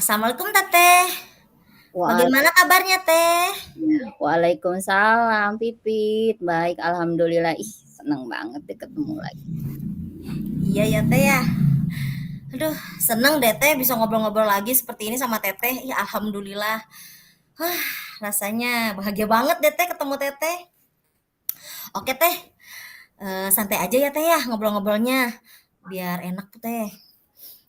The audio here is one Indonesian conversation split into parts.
Assalamualaikum Teteh. Waal Bagaimana kabarnya Teh? Waalaikumsalam Pipit, baik alhamdulillah. Ih, seneng banget deh ketemu lagi. Iya ya Teh ya. Aduh, seneng deh Teh bisa ngobrol-ngobrol lagi seperti ini sama Teteh. Ya alhamdulillah. Wah, rasanya bahagia banget deh Teh ketemu Teteh. Oke Teh, santai aja ya Teh ya ngobrol-ngobrolnya. Biar enak tuh Teh.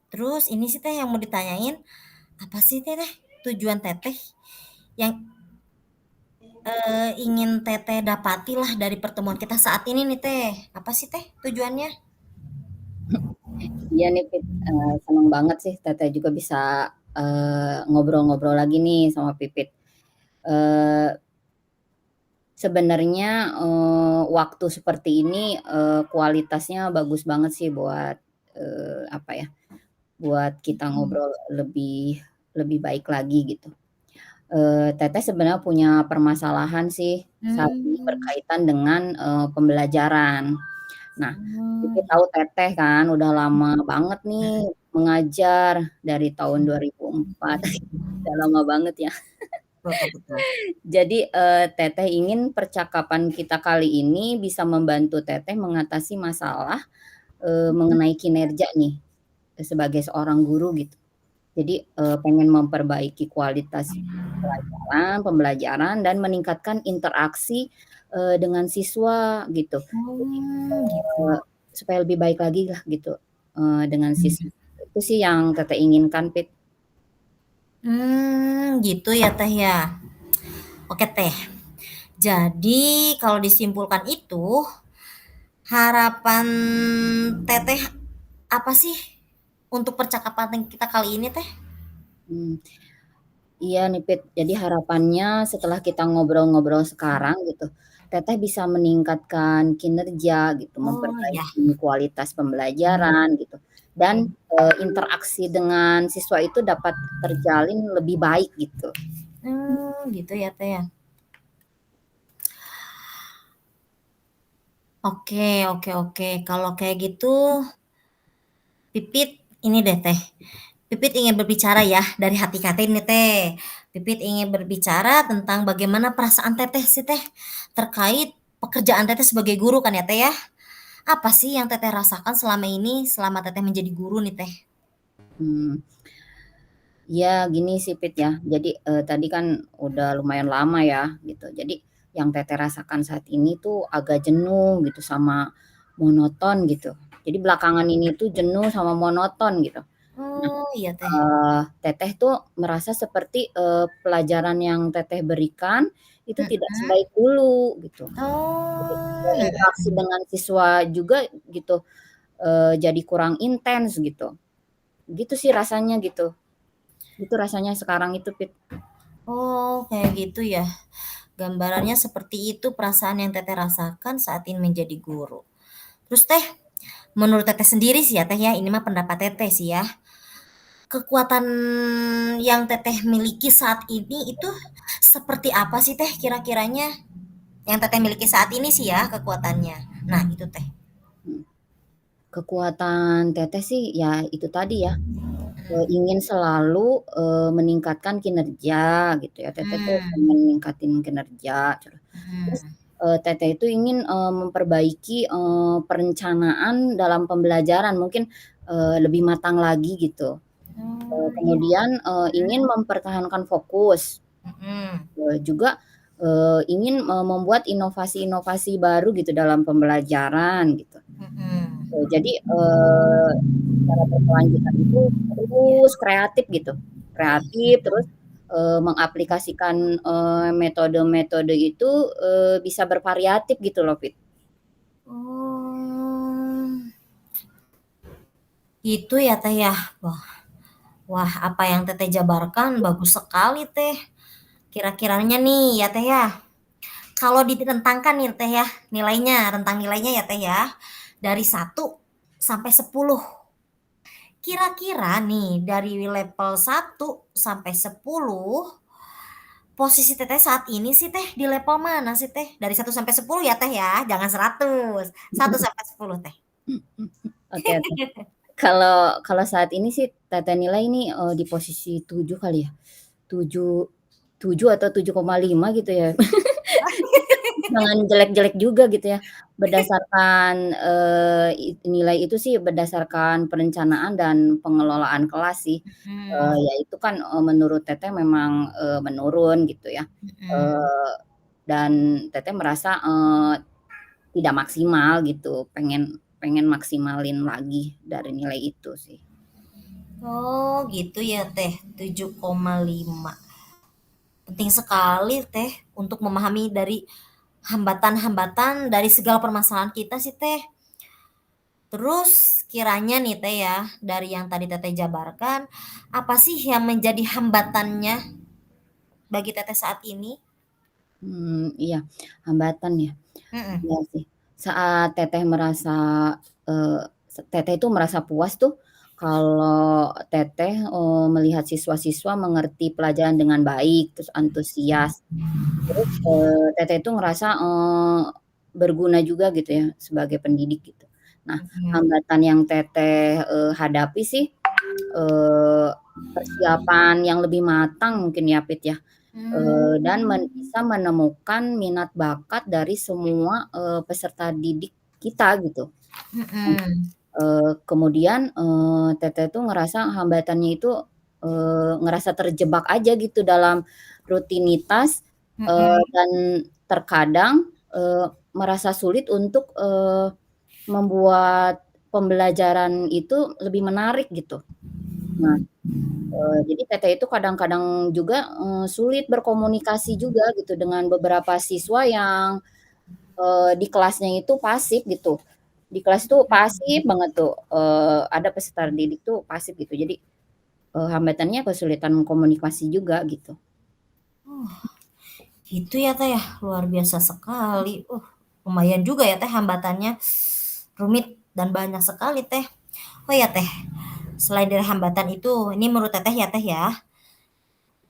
Terus ini sih Teh yang mau ditanyain, apa sih Teh tujuan Teteh yang ingin Teteh dapati lah dari pertemuan kita saat ini nih Teh? Apa sih Teh tujuannya? Iya nih Pit, seneng banget sih Teteh juga bisa ngobrol-ngobrol lagi nih sama Pipit. Eh, Sebenarnya waktu seperti ini kualitasnya bagus banget sih buat apa ya, buat kita ngobrol lebih lebih baik lagi gitu. Teteh sebenarnya punya permasalahan sih saat ini Hmm. berkaitan dengan pembelajaran. Nah, Oh, Vivi tahu Teteh kan udah lama banget nih mengajar dari tahun 2004. Udah lama banget ya. betul betul. Jadi, Teteh ingin percakapan kita kali ini bisa membantu Teteh mengatasi masalah, mengenai kinerja nih, sebagai seorang guru gitu. Jadi, pengen memperbaiki kualitas pembelajaran dan meningkatkan interaksi, dengan siswa gitu. Jadi, Gitu. supaya lebih baik lagi lah gitu, dengan siswa. Itu sih yang Teteh inginkan, Pit. Gitu ya, Teh, ya. Oke, Teh. Jadi kalau disimpulkan itu, harapan Teteh apa sih untuk percakapan kita kali ini, Teh? Mmm, iya nih, Pit. Jadi harapannya setelah kita ngobrol-ngobrol sekarang gitu, Teteh bisa meningkatkan kinerja gitu, Oh, ya. memperbaiki kualitas pembelajaran gitu, dan, interaksi dengan siswa itu dapat terjalin lebih baik gitu. Gitu ya, Teh, ya. Oke oke oke. Kalau kayak gitu, Pipit ini deh, Teh. Pipit ingin berbicara ya dari hati Teteh ini Teh. Pipit ingin berbicara tentang bagaimana perasaan Teteh sih Teh terkait pekerjaan Teteh sebagai guru kan ya Teh ya. Apa sih yang Teteh rasakan selama ini selama Teteh menjadi guru nih Teh? Mmm. Ya gini sih Pit ya, jadi, tadi kan udah lumayan lama ya gitu. Jadi yang Teteh rasakan saat ini tuh agak jenuh gitu sama monoton gitu. Jadi belakangan ini tuh jenuh sama monoton gitu. Nah, Oh iya Teh. Teteh tuh merasa seperti, pelajaran yang Teteh berikan itu tidak Mhm. sebaik dulu gitu. Jadi, Oh, interaksi dengan siswa juga gitu, jadi kurang intens gitu. Gitu sih rasanya gitu. Itu rasanya sekarang itu, Pit. oh kayak gitu ya. Gambarannya seperti itu perasaan yang Teteh rasakan saat ini menjadi guru. Terus Teh, menurut Teteh sendiri sih ya Teh ya, ini mah pendapat Teteh sih ya. Kekuatan yang Teteh miliki saat ini itu seperti apa sih Teh kira-kiranya? Yang Teteh miliki saat ini sih ya kekuatannya. Nah, itu Teh. Mhm. Kekuatan Teteh sih ya itu tadi ya, ingin selalu, meningkatkan kinerja gitu ya. Teteh tuh Hmm. pengen ningkatin kinerja terus, Hmm. Teteh itu ingin, memperbaiki, perencanaan dalam pembelajaran mungkin, lebih matang lagi gitu. Oh, iya. Kemudian, ingin mempertahankan fokus, Mhm. juga, ingin, membuat inovasi-inovasi baru gitu dalam pembelajaran gitu. Mhm. Jadi, secara berkelanjutan itu Iya. terus kreatif gitu, kreatif Iya. terus, mengaplikasikan, metode-metode itu, bisa bervariatif gitu loh, Pit. Oh, itu ya Teh ya. Wah, wah apa yang Teteh jabarkan bagus sekali Teh. Kira-kiranya nih ya Teh ya. Kalau ditentangkan nih Teh ya, nilainya, rentang nilainya ya Teh ya. Dari 1 sampai 10. Kira-kira nih dari level 1 sampai 10, posisi Teteh saat ini sih Teh di level mana sih Teh? Dari 1 sampai 10 ya Teh ya, jangan 100. 1 sampai 10 Teh. Oke oke. Kalau kalau saat ini sih Teteh nilai ini, di posisi 7 kali ya, 7 7 atau 7,5 gitu ya. Jangan jelek-jelek juga gitu ya. Berdasarkan, nilai itu sih berdasarkan perencanaan dan pengelolaan kelas sih. Mhm, Ya itu kan, menurut Teteh memang, menurun gitu ya. mhm. Eee, dan Teteh merasa, tidak maksimal gitu, pengen pengen maksimalin lagi dari nilai itu sih. Oh gitu ya Teh, 7,5. Penting sekali Teh untuk memahami dari hambatan-hambatan dari segala permasalahan kita sih Teh. Terus kiranya nih Teh ya, dari yang tadi Teteh jabarkan, apa sih yang menjadi hambatannya bagi Teteh saat ini? Iya, hambatan ya. Mhm, Iya sih. Saat Teteh merasa, eee, Teteh itu merasa puas tuh kalau Teteh, melihat siswa-siswa mengerti pelajaran dengan baik, terus antusias. Terus, Teteh itu ngerasa, berguna juga gitu ya sebagai pendidik gitu. Nah, mhm, hambatan yang Teteh, hadapi sih, eee, persiapan yang lebih matang mungkin ya, Pit, ya. Dan mmm, bisa menemukan minat bakat dari semua, peserta didik kita gitu. mhm, Kemudian, Teteh tuh ngerasa hambatannya itu, ngerasa terjebak aja gitu dalam rutinitas, mhm, dan terkadang, merasa sulit untuk, membuat pembelajaran itu lebih menarik gitu. Nah, jadi Teteh itu kadang-kadang juga, sulit berkomunikasi juga gitu dengan beberapa siswa yang, di kelasnya itu pasif gitu. Di kelas itu pasif banget tuh, ada peserta didik tuh pasif gitu. Jadi, hambatannya kesulitan komunikasi juga gitu. gitu ya Teh ya, luar biasa sekali. Lumayan juga ya Teh hambatannya, rumit dan banyak sekali Teh. Oh ya Teh, selain dari hambatan itu, ini menurut Teteh ya Teh ya,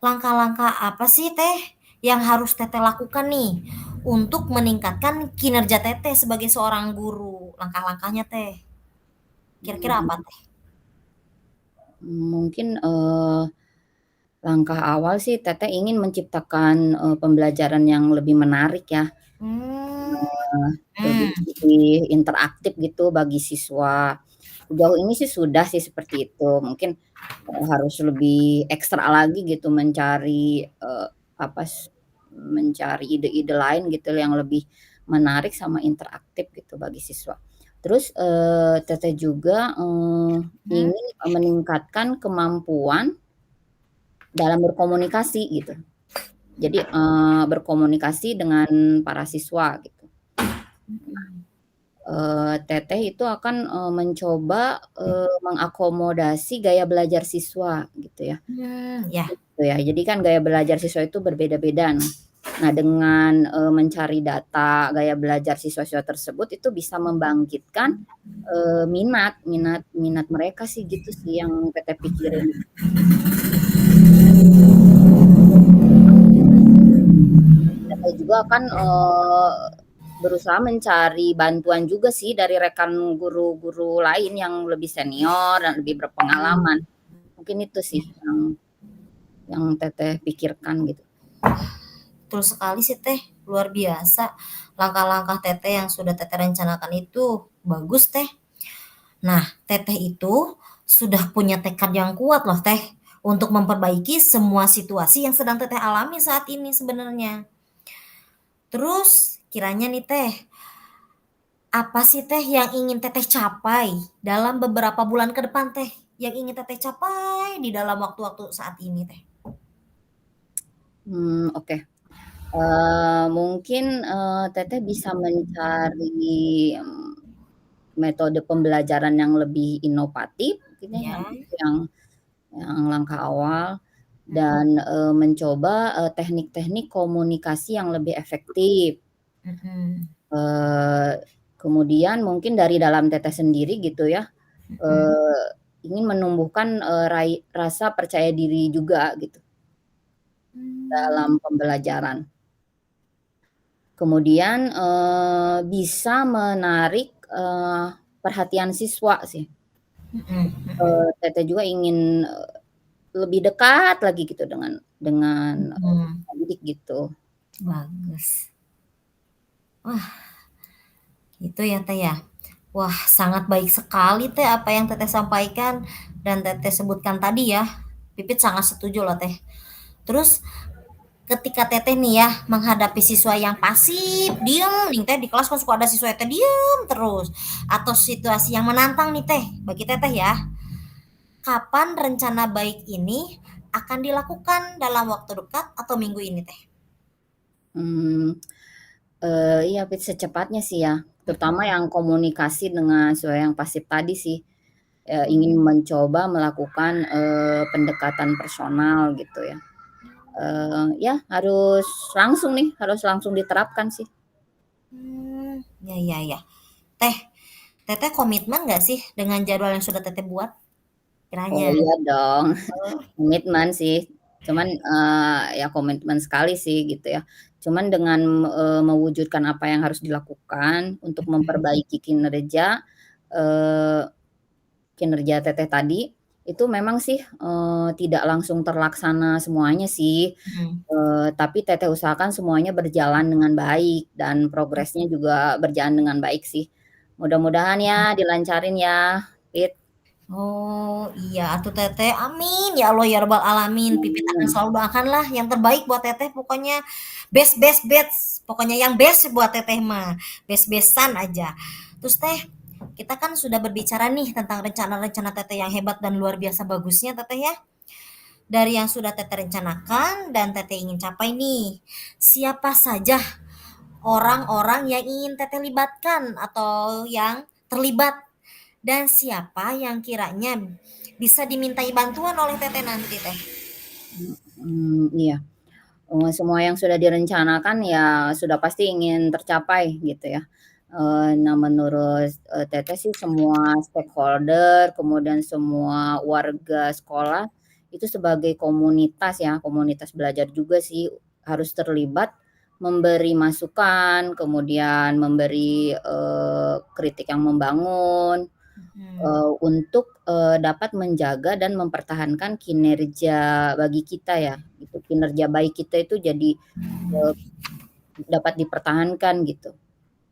langkah-langkah apa sih Teh yang harus Teteh lakukan nih untuk meningkatkan kinerja Teteh sebagai seorang guru? Langkah-langkahnya Teh, kira-kira Mmm, apa Teh? mungkin, langkah awal sih Teteh ingin menciptakan, pembelajaran yang lebih menarik ya. Mmm, Lebih interaktif gitu bagi siswa. Sejauh ini sih sudah sih seperti itu. Mungkin, harus lebih ekstra lagi gitu mencari, apa mencari ide-ide lain gitu yang lebih menarik sama interaktif gitu bagi siswa. Terus, Teteh juga, mhm, ingin, meningkatkan kemampuan dalam berkomunikasi gitu. Jadi, berkomunikasi dengan para siswa gitu. mhm. Teteh itu akan, mencoba, mengakomodasi gaya belajar siswa gitu ya, Ya. gitu ya. Jadi kan gaya belajar siswa itu berbeda-beda. Nah, dengan, mencari data gaya belajar siswa-siswa tersebut itu bisa membangkitkan, minat minat minat mereka sih gitu sih yang Teteh pikirin. Teteh juga akan, berusaha mencari bantuan juga sih dari rekan guru-guru lain yang lebih senior dan lebih berpengalaman. Mungkin itu sih yang Teteh pikirkan gitu. Betul sekali sih Teh, luar biasa. Langkah-langkah Teteh yang sudah Teteh rencanakan itu bagus Teh. Nah, Teteh itu sudah punya tekad yang kuat loh Teh, untuk memperbaiki semua situasi yang sedang Teteh alami saat ini sebenarnya. Terus kiranya nih Teh, apa sih Teh yang ingin Teteh capai dalam beberapa bulan ke depan Teh? Yang ingin Teteh capai di dalam waktu-waktu saat ini Teh? Oke. Mungkin, Teteh bisa mencari, mmm, metode pembelajaran yang lebih inovatif mungkin ya, Ya. yang langkah awal Mhm, dan, mencoba, teknik-teknik komunikasi yang lebih efektif. mhm, Eee, Kemudian mungkin dari dalam Teteh sendiri gitu ya, mhm. eee, ingin menumbuhkan, rasa percaya diri juga gitu Mmm, dalam pembelajaran. Kemudian, bisa menarik, perhatian siswa sih. Mhm mhm. Teteh juga ingin, lebih dekat lagi gitu dengan, Mhm. didik gitu. Bagus. Wah, itu ya, Teh, ya? Wah, sangat baik sekali, Teh, apa yang Teteh sampaikan dan Teteh sebutkan tadi ya. Pipit sangat setuju loh, Teh. Terus ketika Teteh nih ya menghadapi siswa yang pasif, diem nih Teh, di kelas kan suka ada siswa yang Teh diem terus, atau situasi yang menantang nih Teh, bagi Teteh ya. Kapan rencana baik ini akan dilakukan dalam waktu dekat atau minggu ini Teh? Mmm, iya secepatnya sih ya, terutama Mhm. yang komunikasi dengan siswa yang pasif tadi sih, ingin Mmm. mencoba melakukan, pendekatan personal gitu ya. Ya harus langsung nih, harus langsung diterapkan sih. Ya ya ya. Teh, Teteh komitmen nggak sih dengan jadwal yang sudah Teteh buat Oh kiranya? iya dong, Oh. komitmen sih, cuman, ya komitmen sekali sih gitu ya. Cuman dengan, mewujudkan apa yang harus dilakukan untuk Mhm memperbaiki eee, kinerja Teteh tadi, itu memang sih, tidak langsung terlaksana semuanya sih, mhm. tapi Teteh usahakan semuanya berjalan dengan baik dan progresnya juga berjalan dengan baik sih. Mudah-mudahan ya dilancarin ya, Pit. Oh, iya atuh Teteh, amin ya Allah ya rabbal alamin. Pipit akan Amin. selalu doakan lah yang terbaik buat Teteh pokoknya best best best, pokoknya yang best buat Teteh mah, best-bestan aja. Terus Teh, kita kan sudah berbicara nih tentang rencana-rencana Teteh yang hebat dan luar biasa bagusnya Teteh ya. Dari yang sudah Teteh rencanakan dan Teteh ingin capai nih, siapa saja orang-orang yang ingin Teteh libatkan atau yang terlibat dan siapa yang kiranya bisa dimintai bantuan oleh Teteh nanti Teh? Iya, semua yang sudah direncanakan ya sudah pasti ingin tercapai gitu ya. Nah menurut, Teteh sih semua stakeholder, kemudian semua warga sekolah, itu sebagai komunitas ya, komunitas belajar juga sih harus terlibat, memberi masukan, kemudian memberi, kritik yang membangun, Mhm, untuk, dapat menjaga dan mempertahankan kinerja bagi kita ya, gitu. Kinerja baik kita itu jadi, eee, dapat dipertahankan gitu.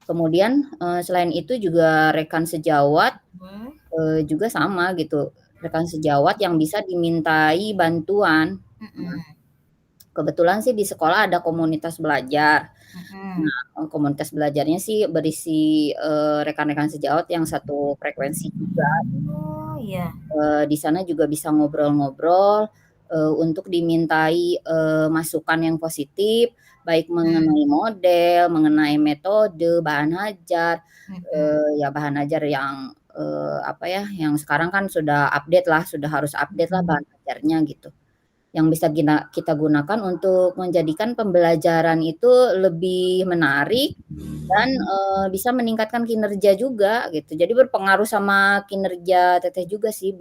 Kemudian, selain itu juga rekan sejawat, mhm, juga sama gitu, rekan sejawat yang bisa dimintai bantuan. Nah, mhm, kebetulan sih di sekolah ada komunitas belajar. mhm. Nah, komunitas belajarnya sih berisi, rekan-rekan sejawat yang satu frekuensi juga. Oh, iya. Di sana juga bisa ngobrol-ngobrol, untuk dimintai, masukan yang positif, baik Mmm, mengenai model, mengenai metode, bahan ajar, mhm, ya bahan ajar yang, apa ya, yang sekarang kan sudah update lah, sudah harus update lah mhm. bahan ajarnya gitu. Yang bisa kita gunakan untuk menjadikan pembelajaran itu lebih menarik dan, bisa meningkatkan kinerja juga gitu. Jadi berpengaruh sama kinerja Teteh juga sih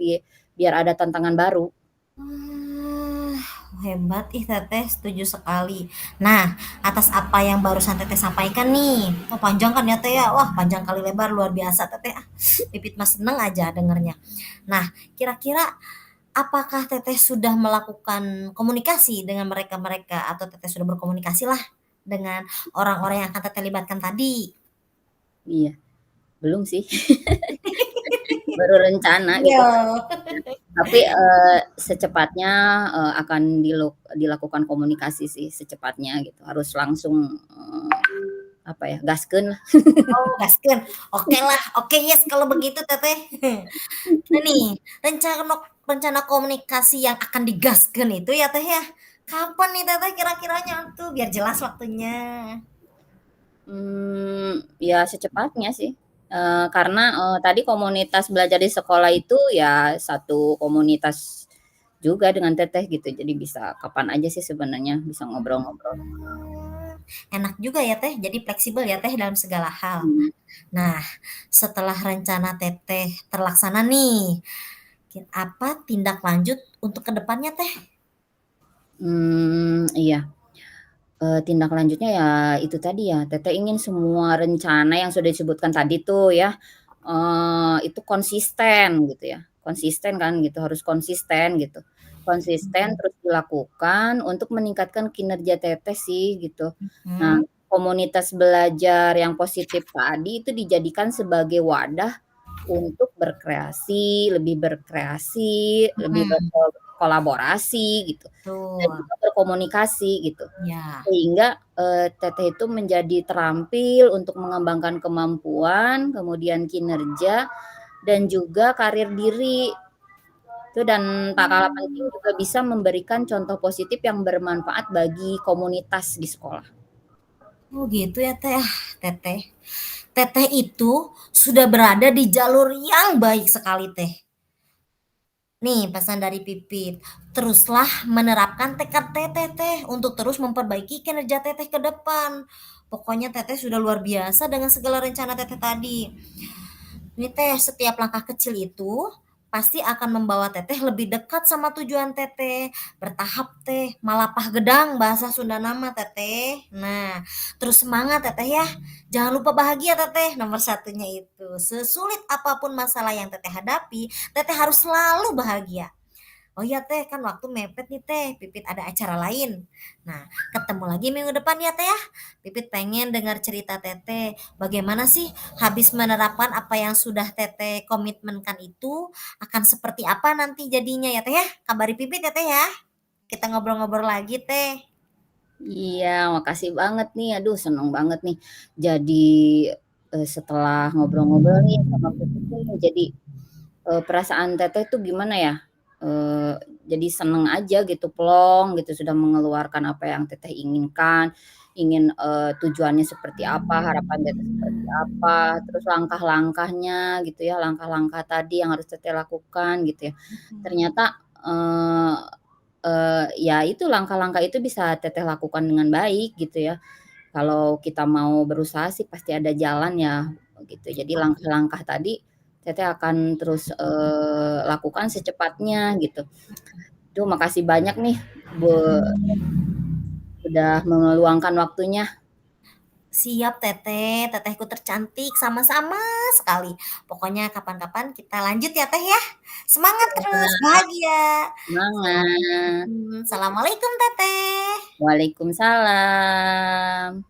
biar ada tantangan baru. Wah, hebat ih Teteh, setuju sekali. Nah, atas apa yang barusan Teteh sampaikan nih, oh panjang kan ya Teh ya, wah panjang kali lebar luar biasa Teteh ah, Pipit mah seneng aja dengernya. Nah, kira-kira apakah Teteh sudah melakukan komunikasi dengan mereka-mereka atau Teteh sudah berkomunikasi lah dengan orang-orang yang akan Teteh libatkan tadi? Iya, belum sih, baru rencana gitu. Iya. Tapi, secepatnya, akan dilakukan komunikasi sih secepatnya gitu, harus langsung, apa ya, gaskeun lah. Oh, gaskeun. Okelah, oke yes kalau begitu Teteh. Nah nih, rencana komunikasi yang akan digaskeun itu ya Teh ya, kapan nih Teteh kira-kiranya tuh biar jelas waktunya? Ya secepatnya sih, karena, tadi komunitas belajar di sekolah itu ya satu komunitas juga dengan Teteh gitu, jadi bisa kapan aja sih sebenarnya bisa ngobrol-ngobrol. Enak juga ya Teh, jadi fleksibel ya Teh dalam segala hal. Mhm. Nah, setelah rencana Teteh terlaksana nih, apa tindak lanjut untuk ke depannya Teh? Iya, tindak lanjutnya ya itu tadi ya, Teteh ingin semua rencana yang sudah disebutkan tadi tuh ya, itu konsisten gitu ya, konsisten kan gitu, harus konsisten gitu. Konsisten terus dilakukan untuk meningkatkan kinerja Teteh sih gitu. Nah, Mhm, komunitas belajar yang positif tadi itu dijadikan sebagai wadah untuk berkreasi, lebih mhm, berkolaborasi gitu, dan betul, juga berkomunikasi gitu. iya. Sehingga, Teteh itu menjadi terampil untuk mengembangkan kemampuan, kemudian kinerja, dan juga karir diri. Itu dan tak kalah penting Mmm, juga bisa memberikan contoh positif yang bermanfaat bagi komunitas di sekolah. oh gitu ya, Teh, Teteh. Teteh itu sudah berada di jalur yang baik sekali, Teh. Nih pesan dari Pipit, teruslah menerapkan tekad Teteh, Teh, untuk terus memperbaiki kinerja Teteh ke depan. Pokoknya Teteh sudah luar biasa dengan segala rencana Teteh tadi. Ini Teh, setiap langkah kecil itu pasti akan membawa Teteh lebih dekat sama tujuan Teteh. Bertahap Teh, malapah gedang bahasa Sunda nama Teteh. Nah, terus semangat Teteh ya. Jangan lupa bahagia Teteh, nomor satunya itu. Sesulit apapun masalah yang Teteh hadapi, Teteh harus selalu bahagia. Oh iya Teh, kan waktu mepet nih Teh, Pipit ada acara lain. Nah, ketemu lagi minggu depan ya Teh ya. Pipit pengen dengar cerita Teteh, bagaimana sih habis menerapkan apa yang sudah Teteh komitmenkan itu, akan seperti apa nanti jadinya ya Teh ya. Kabari Pipit ya Teh ya. Kita ngobrol-ngobrol lagi Teh. Iya, makasih banget nih, aduh seneng banget nih. Jadi, setelah ngobrol-ngobrol nih sama Putih nih, jadi perasaan Teteh tuh gimana ya, eee, jadi seneng aja gitu, plong gitu, sudah mengeluarkan apa yang Teteh inginkan, tujuannya seperti apa, harapan Teteh seperti apa, terus langkah-langkahnya gitu ya, langkah-langkah tadi yang harus Teteh lakukan gitu ya. Ternyata, eee ya itu langkah-langkah itu bisa Teteh lakukan dengan baik gitu ya. Kalau kita mau berusaha sih pasti ada jalan ya, gitu. Jadi langkah-langkah tadi Teteh akan terus, lakukan secepatnya gitu. Duh makasih banyak nih udah meluangkan waktunya. Siap Teteh, Tetehku tercantik, sama-sama sekali. Pokoknya kapan-kapan kita lanjut ya Teh ya. Semangat terus, bahagia. Semangat. Assalamualaikum Teteh. Waalaikumsalam.